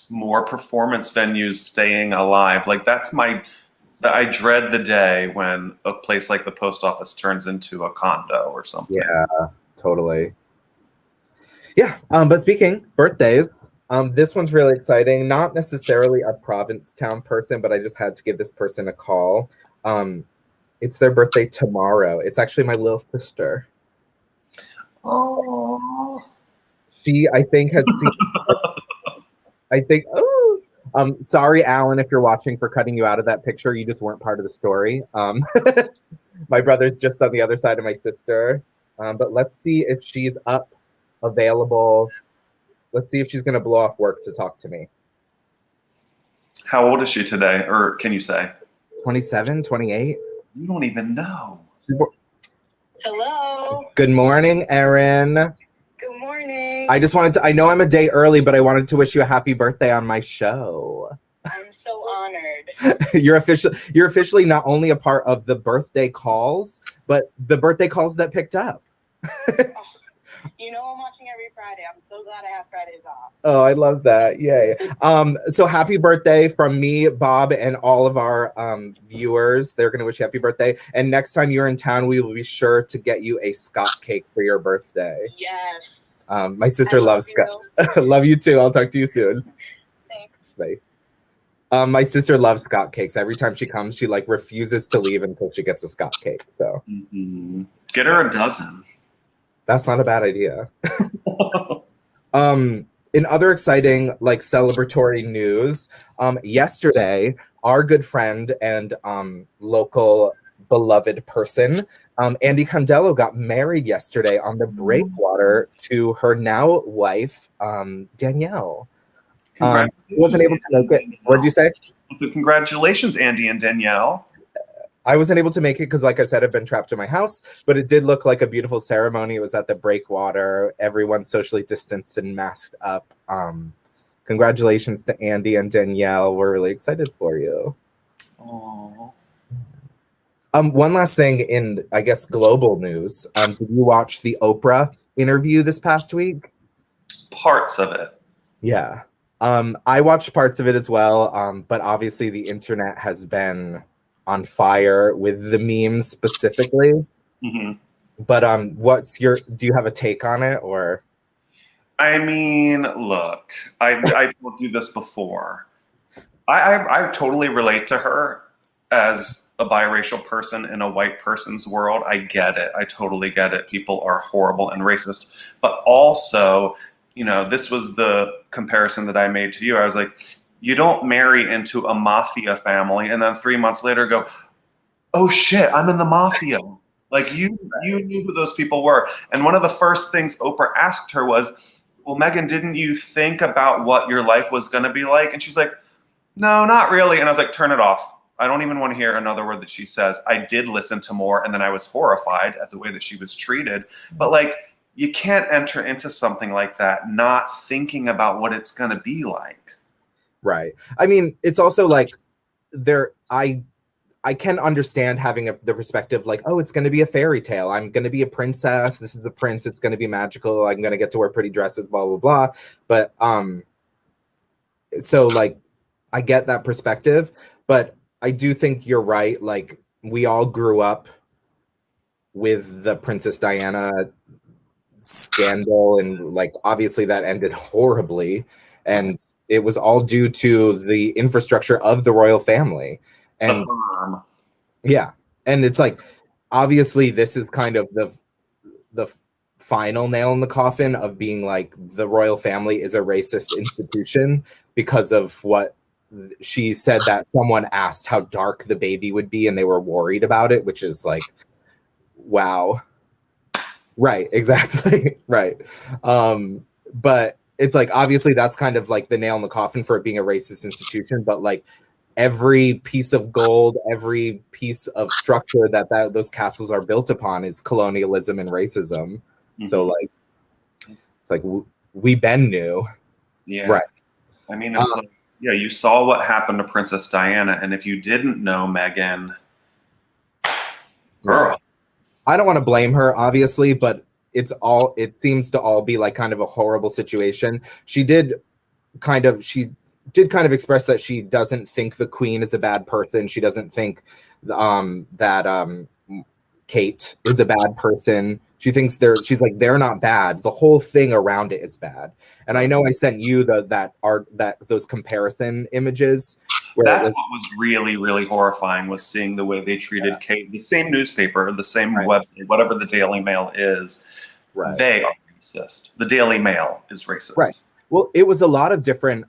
More performance venues staying alive. Like I dread the day when a place like the post office turns into a condo or something. Yeah, totally. Yeah, but speaking birthdays, this one's really exciting. Not necessarily a Provincetown person, but I just had to give this person a call. It's their birthday tomorrow. It's actually my little sister. Oh. She, I think, has seen. Sorry, Alan, if you're watching, for cutting you out of that picture. You just weren't part of the story. My brother's just on the other side of my sister. But let's see if she's available. Let's see if she's going to blow off work to talk to me. How old is she today? Or can you say? 27, 28? You don't even know. Hello. Good morning, Erin. Good morning. I know I'm a day early, but I wanted to wish you a happy birthday on my show. I'm so honored. You're officially not only a part of the birthday calls, but the birthday calls that picked up. I'm watching every Friday. I'm so glad I have Fridays off. Oh, I love that. Yay. So happy birthday from me, Bob, and all of our viewers. They're going to wish you happy birthday. And next time you're in town, we will be sure to get you a Scott cake for your birthday. Yes. My sister loves Scott. Love you too. I'll talk to you soon. Thanks. Bye. My sister loves Scott cakes. Every time she comes, she refuses to leave until she gets a Scott cake. So get her a dozen. That's not a bad idea. In other exciting, celebratory news, yesterday, our good friend and local beloved person, Andy Condello, got married yesterday on the breakwater to her now wife, Danielle. Wasn't able to make it. What did you say? So congratulations, Andy and Danielle. I wasn't able to make it because, like I said, I've been trapped in my house, but it did look like a beautiful ceremony. It was at the breakwater. Everyone socially distanced and masked up. Congratulations to Andy and Danielle. We're really excited for you. Aww. One last thing in, I guess, global news. Did you watch the Oprah interview this past week? Parts of it. Yeah. I watched parts of it as well, but obviously the internet has been on fire with the memes specifically. Hmm. But do you have a take on it, or? I mean, look, I told you this before. I totally relate to her as a biracial person in a white person's world. I get it. I totally get it. People are horrible and racist. But also, this was the comparison that I made to you. I was like, you don't marry into a mafia family and then 3 months later go, oh shit, I'm in the mafia. Like you knew who those people were. And one of the first things Oprah asked her was, well, Megan, didn't you think about what your life was going to be like? And she's like, no, not really. And I was like, turn it off. I don't even want to hear another word that she says. I did listen to more, and then I was horrified at the way that she was treated. But like, you can't enter into something like that not thinking about what it's going to be like. Right. I mean, it's also like I can understand having the perspective like, oh, it's going to be a fairy tale. I'm going to be a princess. This is a prince. It's going to be magical. I'm going to get to wear pretty dresses, blah, blah, blah. But so like, I get that perspective, but I do think you're right. Like, we all grew up with the Princess Diana scandal, and like, obviously that ended horribly. And it was all due to the infrastructure of the royal family. And yeah, and it's like, obviously this is kind of the final nail in the coffin of being like, the royal family is a racist institution because of what she said, that someone asked how dark the baby would be and they were worried about it, which is like, wow. Right, exactly. Right. But it's like, obviously that's kind of like the nail in the coffin for it being a racist institution, but like, every piece of gold, every piece of structure that those castles are built upon is colonialism and racism. Mm-hmm. So like, it's like we been knew. Yeah. Right. I mean, it's like, yeah, you saw what happened to Princess Diana, and if you didn't know Meghan, girl. I don't want to blame her, obviously, but it seems to all be like kind of a horrible situation. She did kind of express that she doesn't think the queen is a bad person. She doesn't think that Kate is a bad person. She thinks they're not bad. The whole thing around it is bad. And I know I sent you those comparison images. That's what was really, really horrifying, was seeing the way they treated Kate. The same newspaper, the same website, whatever the Daily Mail is, they are racist. The Daily Mail is racist. Right. Well, it was a lot of different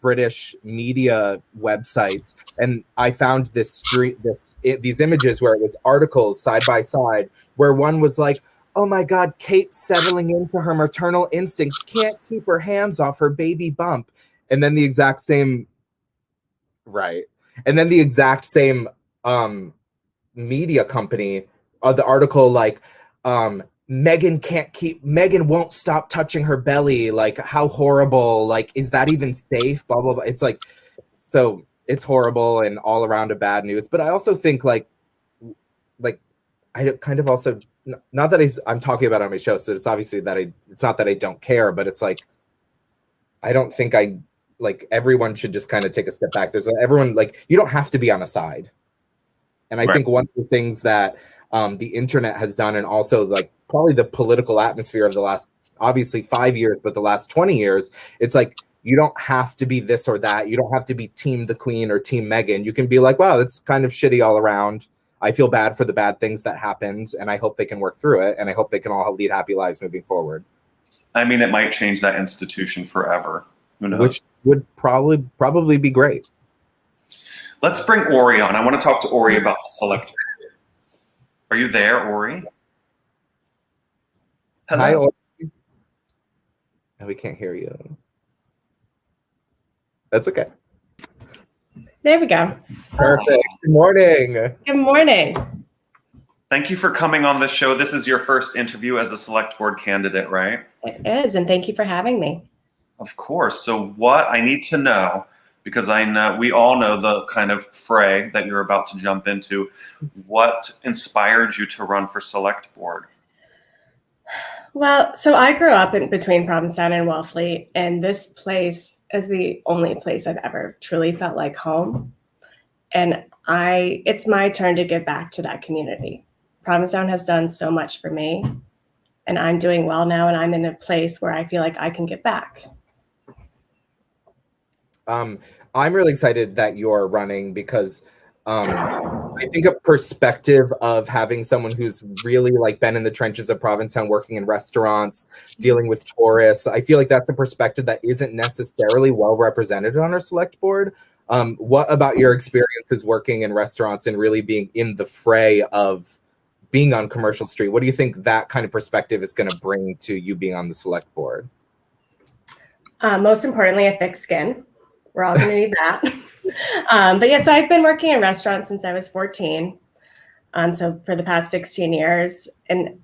British media websites, and I found these images where it was articles side by side, where one was like, oh my God, Kate's settling into her maternal instincts, can't keep her hands off her baby bump. And then the exact same, media company, the article like, Meghan won't stop touching her belly. Like, how horrible, like, is that even safe? Blah, blah, blah. It's like, so it's horrible and all around a bad news. But I also think like I kind of also, not that I'm talking about it on my show, so it's obviously that it's not that I don't care, but it's like, I don't think everyone should just kind of take a step back. Everyone, like, you don't have to be on a side. And I think one of the things that the internet has done, and also like probably the political atmosphere of the last, obviously 5 years, but the last 20 years, it's like, you don't have to be this or that. You don't have to be team the queen or team Meghan. You can be like, wow, that's kind of shitty all around. I feel bad for the bad things that happened, and I hope they can work through it, and I hope they can all lead happy lives moving forward. I mean, it might change that institution forever. Who knows? Which would probably be great. Let's bring Ori on. I want to talk to Ori about the select. Are you there, Ori? Hello. Hi, Ori. Oh, we can't hear you. That's okay. There we go. Perfect. Good morning. Good morning. Thank you for coming on the show. This is your first interview as a select board candidate, right? It is, and thank you for having me. Of course. So what I need to know, because I know we all know the kind of fray that you're about to jump into, what inspired you to run for select board? Well, so I grew up between Provincetown and Wellfleet, and this place is the only place I've ever truly felt like home. And it's my turn to give back to that community. Provincetown has done so much for me, and I'm doing well now, and I'm in a place where I feel like I can give back. I'm really excited that you're running because I think a perspective of having someone who's really like been in the trenches of Provincetown, working in restaurants, dealing with tourists. I feel like that's a perspective that isn't necessarily well represented on our select board. What about your experiences working in restaurants and really being in the fray of being on Commercial Street? What do you think that kind of perspective is going to bring to you being on the select board? Most importantly, a thick skin. We're all going to need that. But yes, I've been working in restaurants since I was 14. So for the past 16 years. And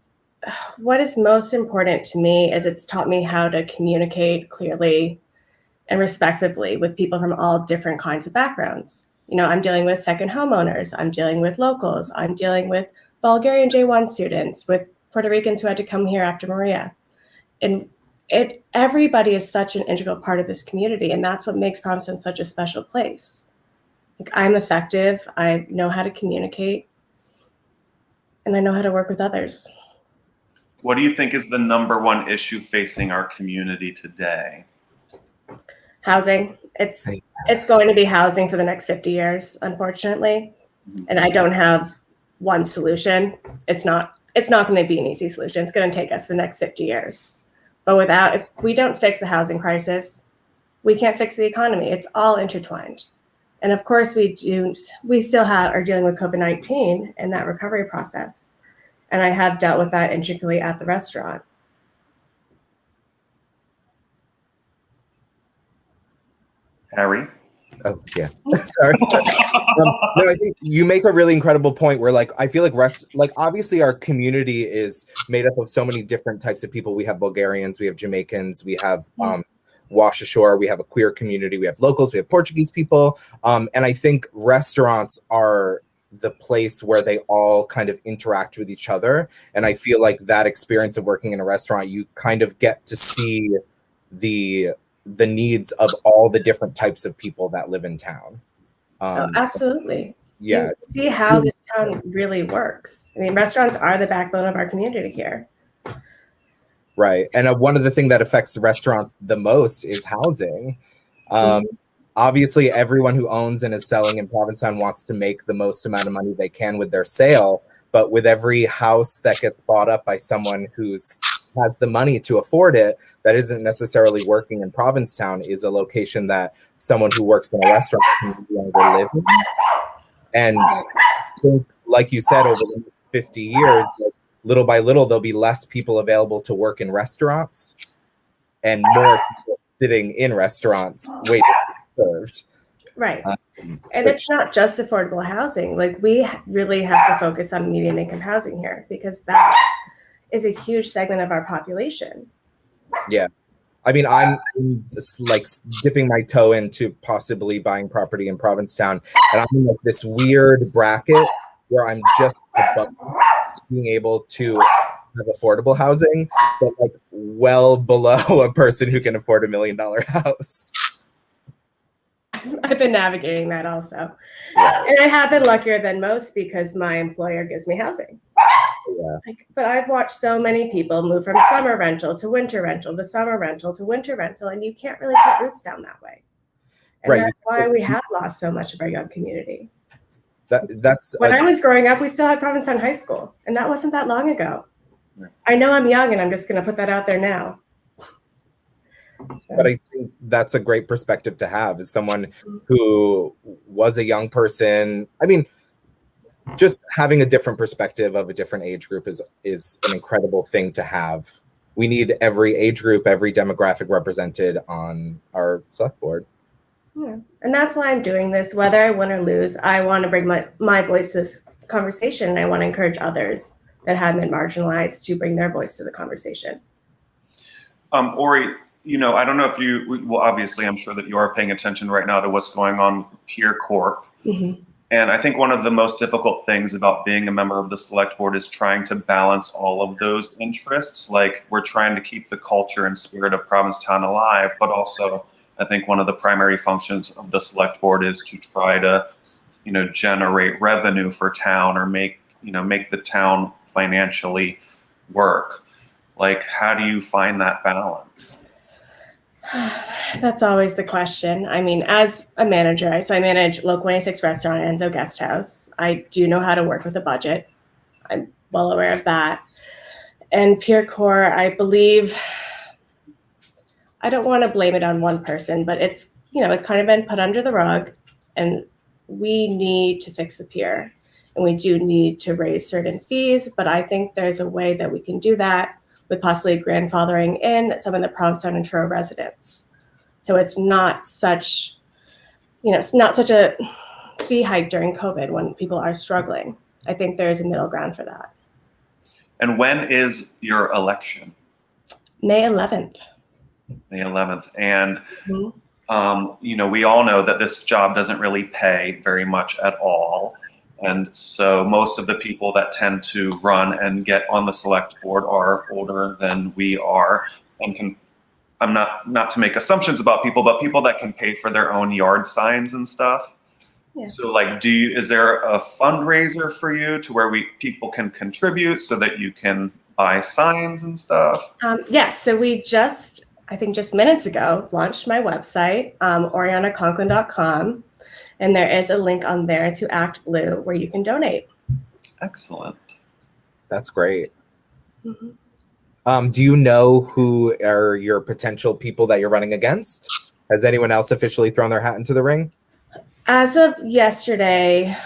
what is most important to me is it's taught me how to communicate clearly and respectfully with people from all different kinds of backgrounds. You know, I'm dealing with second homeowners. I'm dealing with locals. I'm dealing with Bulgarian J1 students, with Puerto Ricans who had to come here after Maria. And everybody is such an integral part of this community, and that's what makes Provincetown such a special place. Like, I'm effective, I know how to communicate, and I know how to work with others. What do you think is the number one issue facing our community today? Housing. It's going to be housing for the next 50 years, unfortunately. And I don't have one solution. It's not going to be an easy solution. It's going to take us the next 50 years. But if we don't fix the housing crisis, we can't fix the economy. It's all intertwined. And of course we still are dealing with COVID-19 and that recovery process. And I have dealt with that intricately at the restaurant. Harry? Oh, yeah. Sorry. No, I think you make a really incredible point where, like, I feel like obviously our community is made up of so many different types of people. We have Bulgarians, we have Jamaicans, we have wash ashore, we have a queer community, we have locals, we have Portuguese people. And I think restaurants are the place where they all kind of interact with each other. And I feel like that experience of working in a restaurant, you kind of get to see the needs of all the different types of people that live in town. Absolutely. Yeah. You see how this town really works. I mean, restaurants are the backbone of our community here. Right. And one of the things that affects restaurants the most is housing. Obviously, everyone who owns and is selling in Provincetown wants to make the most amount of money they can with their sale. But with every house that gets bought up by someone who's has the money to afford it, that isn't necessarily working in Provincetown, is a location that someone who works in a restaurant can no longer live in. And like you said, over the next 50 years, like, little by little, there'll be less people available to work in restaurants and more people sitting in restaurants waiting to be served. Right. And it's not just affordable housing. Like, we really have to focus on median income housing here, because that is a huge segment of our population. Yeah. I mean, I'm like dipping my toe into possibly buying property in Provincetown, and I'm in like this weird bracket where I'm just above being able to have affordable housing, but like well below a person who can afford $1 million house. I've been navigating that also. And I have been luckier than most because my employer gives me housing. Yeah. But I've watched so many people move from summer rental to winter rental to summer rental to winter rental, and you can't really put roots down that way. And that's why we have lost so much of our young community. That's when I was growing up, we still had Provincetown High School, and that wasn't that long ago. Yeah. I know I'm young, and I'm just going to put that out there now. But I think that's a great perspective to have as someone who was a young person. I mean, just having a different perspective of a different age group is an incredible thing to have. We need every age group, every demographic represented on our select board. Yeah. And that's why I'm doing this. Whether I win or lose, I want to bring my voice to this conversation, and I want to encourage others that have been marginalized to bring their voice to the conversation. Ori, you know, I don't know if well, obviously, I'm sure that you are paying attention right now to what's going on with Peer Corp. Mm-hmm. And I think one of the most difficult things about being a member of the select board is trying to balance all of those interests. Like, we're trying to keep the culture and spirit of Provincetown alive, but also I think one of the primary functions of the select board is to try to generate revenue for town or make the town financially work. Like, how do you find that balance? That's always the question. I mean, as a manager, so I manage Local 26 Restaurant and Enzo Guest House. I do know how to work with a budget. I'm well aware of that. And Peer Corps, I believe, I don't want to blame it on one person, but it's kind of been put under the rug, and we need to fix the pier, and we do need to raise certain fees. But I think there's a way that we can do that with possibly grandfathering in some of the Provincetown and Truro residents. So it's not such a fee hike during COVID when people are struggling. I think there's a middle ground for that. And when is your election? May 11th. May 11th. And, we all know that this job doesn't really pay very much at all. And so most of the people that tend to run and get on the select board are older than we are, and I'm not to make assumptions about people, but people that can pay for their own yard signs and stuff. Yeah. So like, is there a fundraiser for you to where people can contribute so that you can buy signs and stuff? Yes. So we I think just minutes ago, launched my website, orianaconklin.com. And there is a link on there to Act Blue where you can donate. Excellent. That's great. Do you know who are your potential people that you're running against? Has anyone else officially thrown their hat into the ring? As of yesterday,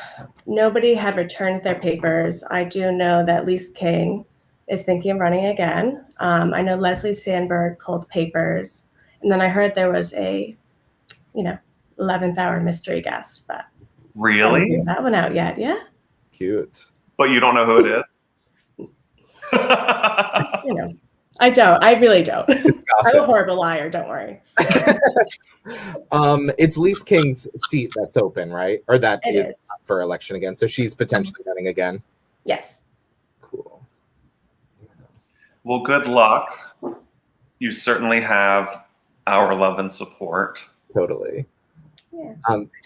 nobody had returned their papers. I do know that Lise King is thinking of running again. I know Leslie Sandberg pulled papers. And then I heard there was a, 11th hour mystery guest, but really? I haven't figured that one out yet. Yeah. Cute. But you don't know who it is? I don't. I really don't. It's I'm a horrible liar. Don't worry. It's Lise King's seat that's open, right? Or that is is up for election again. So she's potentially running again. Yes. Cool. Well, good luck. You certainly have our love and support. Totally. Yeah.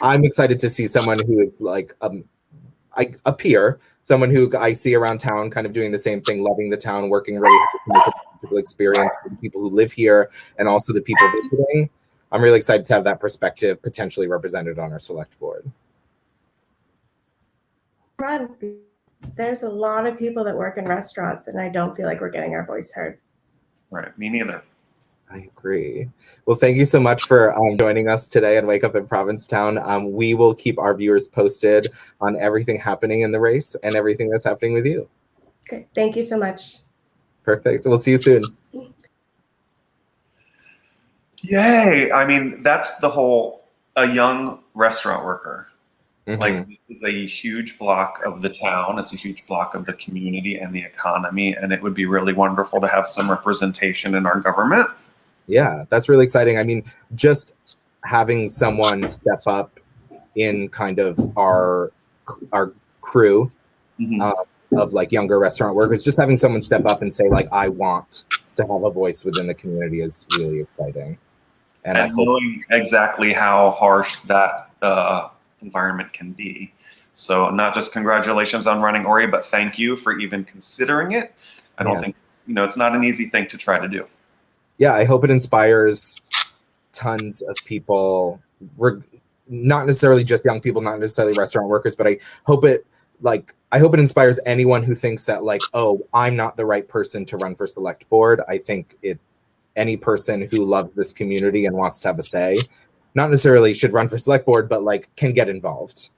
I'm excited to see someone who is like a peer, someone who I see around town kind of doing the same thing, loving the town, working really hard to make a beautiful experience for the people who live here and also the people visiting. I'm really excited to have that perspective potentially represented on our select board. Rod, there's a lot of people that work in restaurants, and I don't feel like we're getting our voice heard. Right. Me neither. I agree. Well, thank you so much for joining us today and Wake Up in Provincetown. We will keep our viewers posted on everything happening in the race and everything that's happening with you. Okay. Thank you so much. Perfect. We'll see you soon. Yay. I mean, that's a young restaurant worker. Mm-hmm. Like, this is a huge block of the town. It's a huge block of the community and the economy. And it would be really wonderful to have some representation in our government. Yeah, that's really exciting. I mean, just having someone step up in kind of our crew of like younger restaurant workers, just having someone step up and say like, I want to have a voice within the community is really exciting. And I hope knowing exactly how harsh that environment can be. So not just congratulations on running, Ori, but thank you for even considering it. I don't think, it's not an easy thing to try to do. Yeah, I hope it inspires tons of people, not necessarily just young people, not necessarily restaurant workers, but I hope it inspires anyone who thinks that like, oh, I'm not the right person to run for select board. I think any person who loves this community and wants to have a say, not necessarily should run for select board, but like can get involved.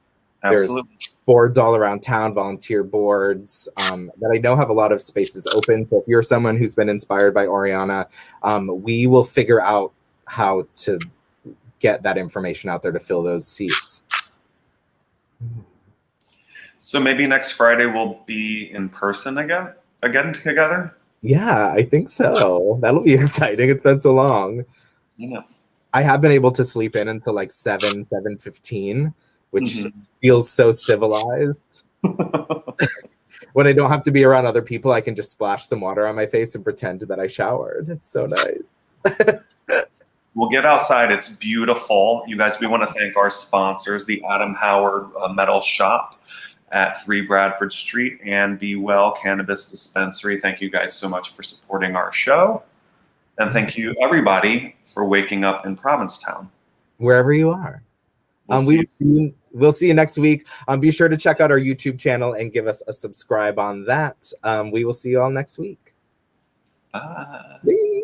Absolutely. There's boards all around town, volunteer boards that I know have a lot of spaces open. So if you're someone who's been inspired by Oriana, we will figure out how to get that information out there to fill those seats. So maybe next Friday we'll be in person again together? Yeah, I think so. That'll be exciting. It's been so long. Yeah. I have been able to sleep in until like 7:15, which feels so civilized. When I don't have to be around other people, I can just splash some water on my face and pretend that I showered. It's so nice. We'll get outside. It's beautiful. You guys, we want to thank our sponsors, the Adam Howard Metal Shop at 3 Bradford Street and Be Well Cannabis Dispensary. Thank you guys so much for supporting our show. And thank you, everybody, for waking up in Provincetown. Wherever you are. We'll see you next week. Be sure to check out our YouTube channel and give us a subscribe on that. We will see you all next week. Bye. Bye.